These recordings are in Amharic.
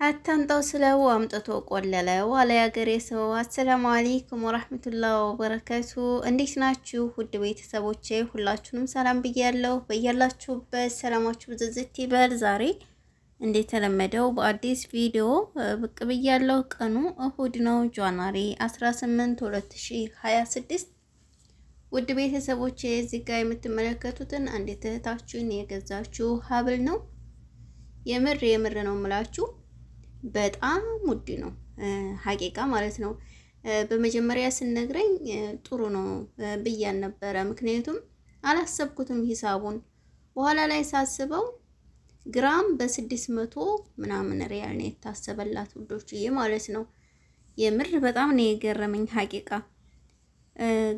አታንጣው ስለው አምጥቶ ቆለለ ዋለ ያገሬ ሰው። አሰላሙ አለይኩም ወራህመቱላሂ ወበረካቱ። እንዴት ናችሁ ውድ ቤተሰቦቼ? ሁላችሁንም ሰላም ብያለሁ። በያላችሁበት ሰላማችሁ ብዝዝት ይበል። ዛሬ እንደተለመደው በአዲስ ቪዲዮ ብቅ ብያለሁ። ቀኑ እሁድ ነው፣ ጃንዋሪ 18 2026። ውድ ቤተሰቦቼ እዚህ ጋር የምትመለከቱትን አንዲት እህታችሁን የገዛችሁ ሀብል ነው። የምር ነው የምላችሁ በጣም ውድ ነው ሀቂቃ ማለት ነው። በመጀመሪያ ስነግረኝ ጥሩ ነው ብያን ነበረ፣ ምክንያቱም አላሰብኩትም ሂሳቡን። በኋላ ላይ ሳስበው ግራም በ600 ምናምን ሪያል ነው የታሰበላት ውዶችዬ ማለት ነው። የምር በጣም ነው የገረመኝ ሀቂቃ።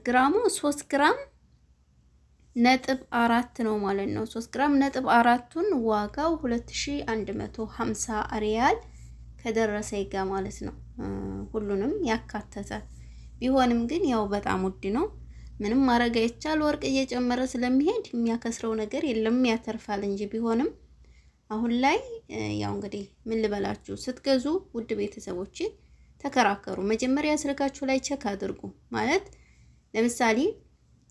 ግራሙ 3 ግራም ነጥብ 4 ነው ማለት ነው። 3 ግራም ነጥብ 4ቱን ዋጋው 2150 ሪያል ከደረሰ ይጋ ማለት ነው። ሁሉንም ያካተተ ቢሆንም ግን ያው በጣም ውድ ነው። ምንም ማድረግ አይቻል። ወርቅ እየጨመረ ስለሚሄድ የሚያከስረው ነገር የለም፣ ያተርፋል እንጂ። ቢሆንም አሁን ላይ ያው እንግዲህ ምን ልበላችሁ፣ ስትገዙ ውድ ቤተሰቦች ተከራከሩ። መጀመሪያ ስልካችሁ ላይ ቼክ አድርጉ። ማለት ለምሳሌ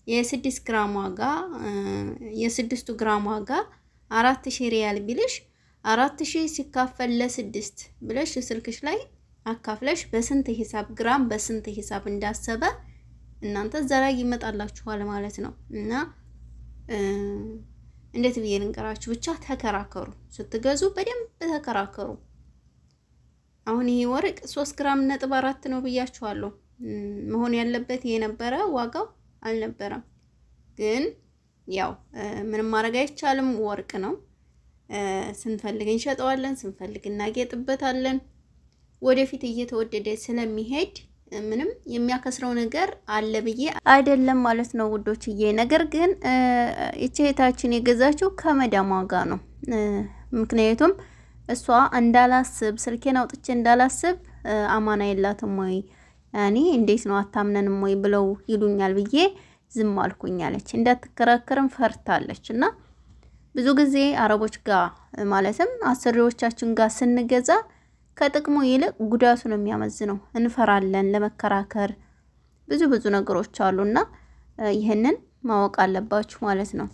የ6 ግራም ዋጋ የ6 ግራም ዋጋ 4000 ሪያል ቢልሽ 4000 ሲካፈል ለ6 ብለሽ ስልክሽ ላይ አካፍለሽ በስንት ሂሳብ ግራም በስንት ሂሳብ እንዳሰበ እናንተ ዘራ ይመጣላችኋል ማለት ነው። እና እንዴት ብዬ ልንገራችሁ፣ ብቻ ተከራከሩ። ስትገዙ በደንብ ተከራከሩ። አሁን ይሄ ወርቅ 3 ግራም ነጥብ 4 ነው ብያችኋለሁ። መሆን ያለበት የነበረ ዋጋው አልነበረም። ግን ያው ምንም ማድረግ አይቻልም፣ ወርቅ ነው። ስንፈልግ እንሸጠዋለን፣ ስንፈልግ እናጌጥበታለን። ወደፊት እየተወደደ ስለሚሄድ ምንም የሚያከስረው ነገር አለ ብዬ አይደለም ማለት ነው ውዶችዬ። ነገር ግን እህታችን የገዛችው ከመዳሟ ጋር ነው። ምክንያቱም እሷ እንዳላስብ ስልኬን አውጥቼ እንዳላስብ አማና የላትም ወይ ያኔ እንዴት ነው አታምነንም ወይ ብለው ይሉኛል ብዬ ዝም አልኩኝ አለች። እንዳትከራከርም ፈርታለች። እና ብዙ ጊዜ አረቦች ጋር ማለትም አሰሪዎቻችን ጋር ስንገዛ ከጥቅሙ ይልቅ ጉዳቱ ነው የሚያመዝነው። እንፈራለን ለመከራከር፣ ብዙ ነገሮች አሉና ይህንን ማወቅ አለባችሁ ማለት ነው።